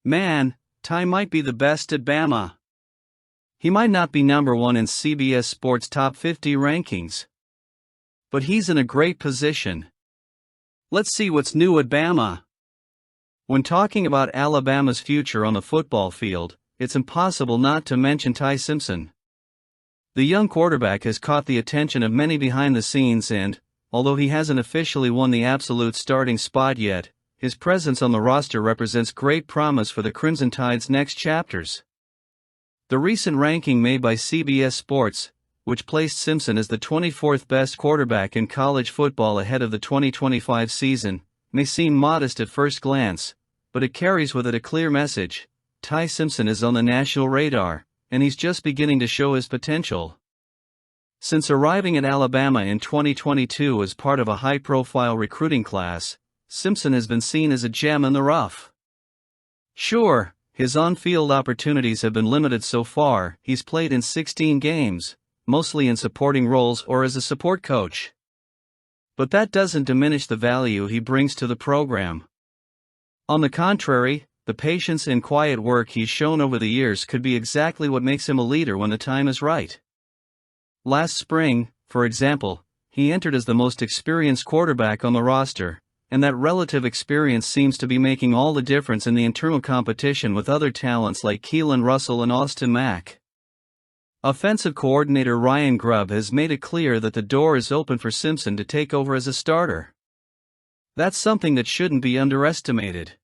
Man, Ty might be the best at Bama. He might not be number one in CBS Sports Top 50 rankings, but he's in a great position. Let's see what's new at Bama. When talking about Alabama's future on the football field, it's impossible not to mention Ty Simpson. The young quarterback has caught the attention of many behind the scenes and, although he hasn't officially won the absolute starting spot yet, his presence on the roster represents great promise for the Crimson Tide's next chapters. The recent ranking made by CBS Sports, which placed Simpson as the 24th best quarterback in college football ahead of the 2025 season, may seem modest at first glance, but it carries with it a clear message. Ty Simpson is on the national radar, and he's just beginning to show his potential. Since arriving at Alabama in 2022 as part of a high-profile recruiting class, Simpson has been seen as a gem in the rough. Sure, his on-field opportunities have been limited so far. He's played in 16 games, mostly in supporting roles or as a support coach. But that doesn't diminish the value he brings to the program. On the contrary, the patience and quiet work he's shown over the years could be exactly what makes him a leader when the time is right. Last spring, for example, he entered as the most experienced quarterback on the roster, and that relative experience seems to be making all the difference in the internal competition with other talents like Keelan Russell and Austin Mack. Offensive coordinator Ryan Grubb has made it clear that the door is open for Simpson to take over as a starter. That's something that shouldn't be underestimated.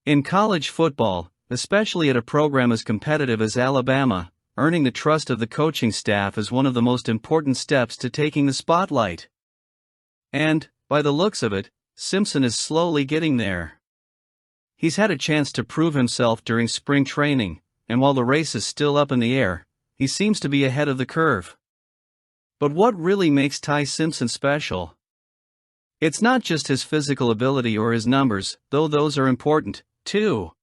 In college football, especially at a program as competitive as Alabama, earning the trust of the coaching staff is one of the most important steps to taking the spotlight. And, by the looks of it, Simpson is slowly getting there. He's had a chance to prove himself during spring training, and while the race is still up in the air, he seems to be ahead of the curve. But what really makes Ty Simpson special? It's not just his physical ability or his numbers, though those are important, too.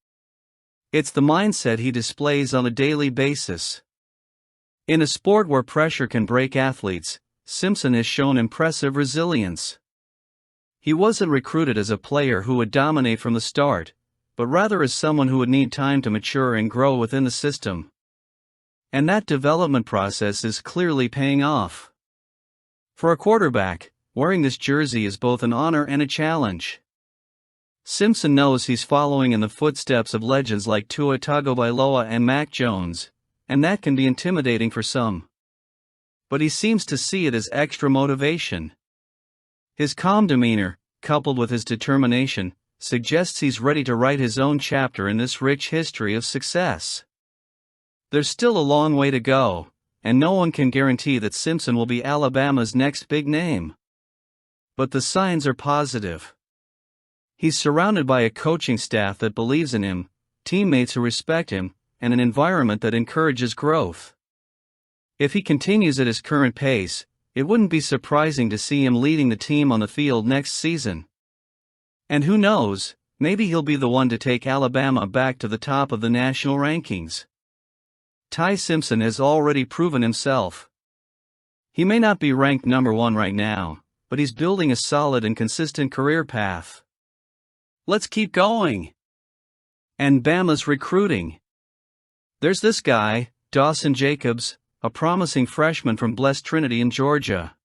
It's the mindset he displays on a daily basis. In a sport where pressure can break athletes, Simpson has shown impressive resilience. He wasn't recruited as a player who would dominate from the start, but rather as someone who would need time to mature and grow within the system. And that development process is clearly paying off. For a quarterback, wearing this jersey is both an honor and a challenge. Simpson knows he's following in the footsteps of legends like Tua Tagovailoa and Mac Jones, and that can be intimidating for some. But he seems to see it as extra motivation. His calm demeanor, coupled with his determination, suggests he's ready to write his own chapter in this rich history of success. There's still a long way to go, and no one can guarantee that Simpson will be Alabama's next big name. But the signs are positive. He's surrounded by a coaching staff that believes in him, teammates who respect him, and an environment that encourages growth. If he continues at his current pace, it wouldn't be surprising to see him leading the team on the field next season. And who knows, maybe he'll be the one to take Alabama back to the top of the national rankings. Ty Simpson has already proven himself. He may not be ranked number one right now, but he's building a solid and consistent career path. Let's keep going. And Bama's recruiting. There's this guy, Dawson Jacobs, a promising freshman from Blessed Trinity in Georgia.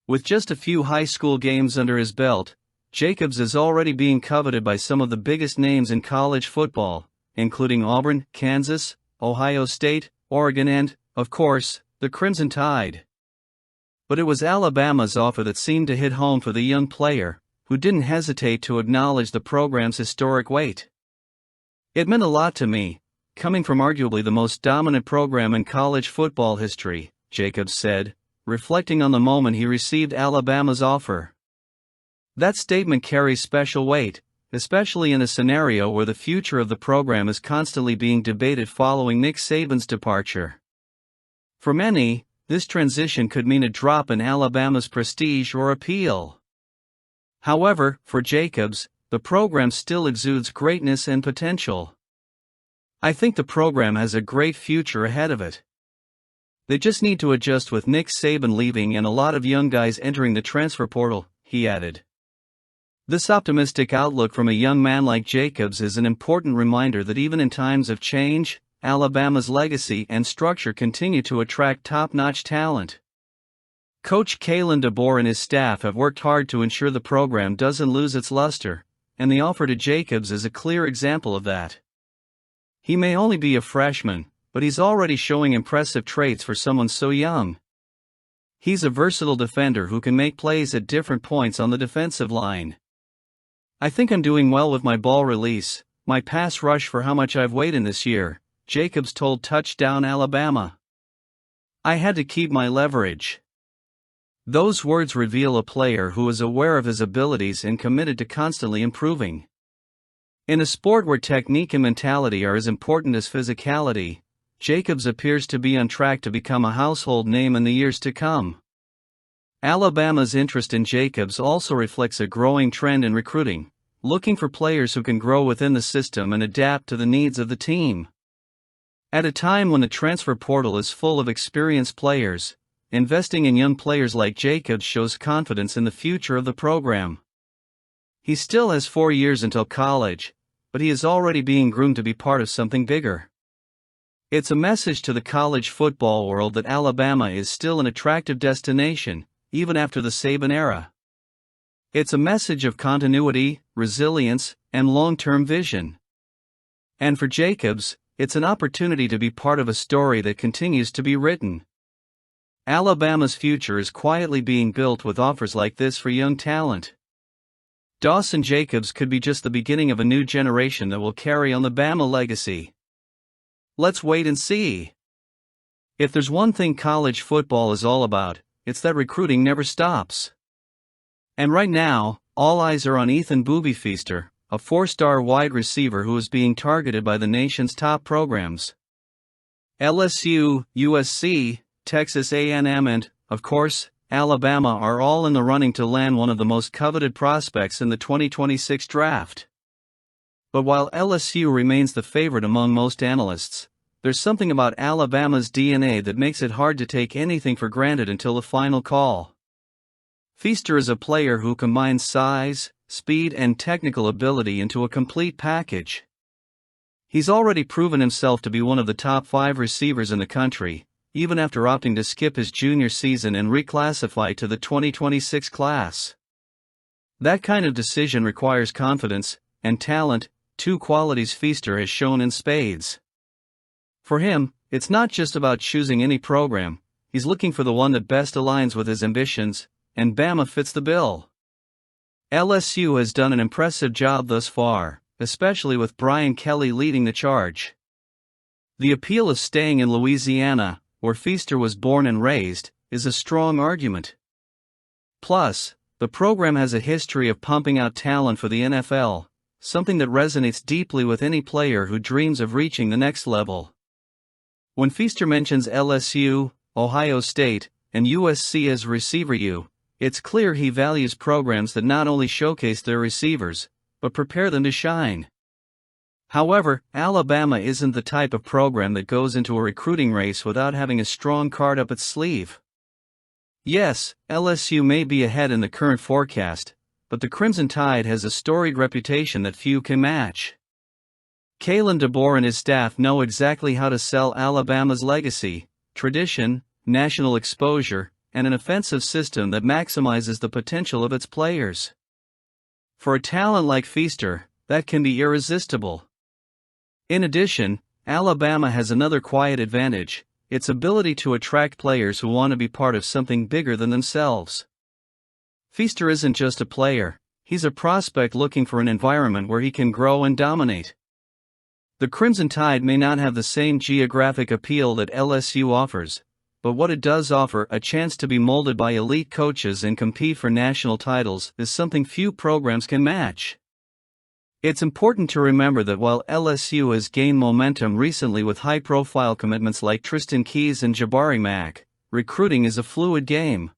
With just a few high school games under his belt, Jacobs is already being coveted by some of the biggest names in college football, including Auburn, Kansas, Ohio State, Oregon and, of course, the Crimson Tide. But it was Alabama's offer that seemed to hit home for the young player, who didn't hesitate to acknowledge the program's historic weight. It meant a lot to me, coming from arguably the most dominant program in college football history, Jacobs said, reflecting on the moment he received Alabama's offer. That statement carries special weight, especially in a scenario where the future of the program is constantly being debated following Nick Saban's departure. For many, this transition could mean a drop in Alabama's prestige or appeal. However, for Jacobs, the program still exudes greatness and potential. I think the program has a great future ahead of it. They just need to adjust with Nick Saban leaving and a lot of young guys entering the transfer portal, he added. This optimistic outlook from a young man like Jacobs is an important reminder that even in times of change, Alabama's legacy and structure continue to attract top-notch talent. Coach Kalen DeBoer and his staff have worked hard to ensure the program doesn't lose its luster, and the offer to Jacobs is a clear example of that. He may only be a freshman, but he's already showing impressive traits for someone so young. He's a versatile defender who can make plays at different points on the defensive line. "I think I'm doing well with my ball release, my pass rush for how much I've weighed in this year," Jacobs told Touchdown Alabama. "I had to keep my leverage." Those words reveal a player who is aware of his abilities and committed to constantly improving. In a sport where technique and mentality are as important as physicality, Jacobs appears to be on track to become a household name in the years to come. Alabama's interest in Jacobs also reflects a growing trend in recruiting, looking for players who can grow within the system and adapt to the needs of the team. At a time when the transfer portal is full of experienced players, investing in young players like Jacobs shows confidence in the future of the program. He still has 4 years until college, but he is already being groomed to be part of something bigger. It's a message to the college football world that Alabama is still an attractive destination, even after the Saban era. It's a message of continuity, resilience, and long-term vision. And for Jacobs, it's an opportunity to be part of a story that continues to be written. Alabama's future is quietly being built with offers like this for young talent. Dawson Jacobs could be just the beginning of a new generation that will carry on the Bama legacy. Let's wait and see. If there's one thing college football is all about, it's that recruiting never stops. And right now, all eyes are on Ethan Booby Feaster, a 4-star wide receiver who is being targeted by the nation's top programs. LSU, USC, Texas A&M and, of course, Alabama are all in the running to land one of the most coveted prospects in the 2026 draft. But while LSU remains the favorite among most analysts, there's something about Alabama's DNA that makes it hard to take anything for granted until the final call. Feaster is a player who combines size, speed and technical ability into a complete package. He's already proven himself to be one of the top 5 receivers in the country, even after opting to skip his junior season and reclassify to the 2026 class. That kind of decision requires confidence and talent, 2 qualities Feaster has shown in spades. For him, it's not just about choosing any program, he's looking for the one that best aligns with his ambitions, and Bama fits the bill. LSU has done an impressive job thus far, especially with Brian Kelly leading the charge. The appeal of staying in Louisiana, where Feaster was born and raised, is a strong argument. Plus, the program has a history of pumping out talent for the NFL, something that resonates deeply with any player who dreams of reaching the next level. When Feaster mentions LSU, Ohio State, and USC as receiver U, it's clear he values programs that not only showcase their receivers, but prepare them to shine. However, Alabama isn't the type of program that goes into a recruiting race without having a strong card up its sleeve. Yes, LSU may be ahead in the current forecast, but the Crimson Tide has a storied reputation that few can match. Kalen DeBoer and his staff know exactly how to sell Alabama's legacy, tradition, national exposure, and an offensive system that maximizes the potential of its players. For a talent like Feaster, that can be irresistible. In addition, Alabama has another quiet advantage: its ability to attract players who want to be part of something bigger than themselves. Feaster isn't just a player, he's a prospect looking for an environment where he can grow and dominate. The Crimson Tide may not have the same geographic appeal that LSU offers, but what it does offer, a chance to be molded by elite coaches and compete for national titles, is something few programs can match. It's important to remember that while LSU has gained momentum recently with high-profile commitments like Tristan Keys and Jabari Mack, recruiting is a fluid game.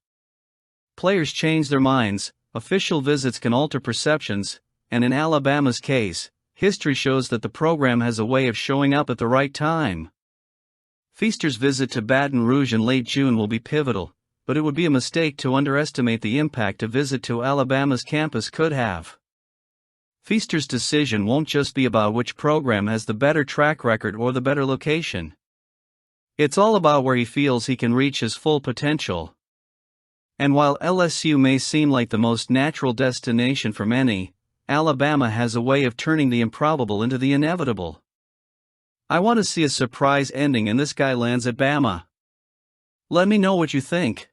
Players change their minds, official visits can alter perceptions, and in Alabama's case, history shows that the program has a way of showing up at the right time. Feaster's visit to Baton Rouge in late June will be pivotal, but it would be a mistake to underestimate the impact a visit to Alabama's campus could have. Feaster's decision won't just be about which program has the better track record or the better location. It's all about where he feels he can reach his full potential. And while LSU may seem like the most natural destination for many, Alabama has a way of turning the improbable into the inevitable. I want to see a surprise ending and this guy lands at Bama. Let me know what you think.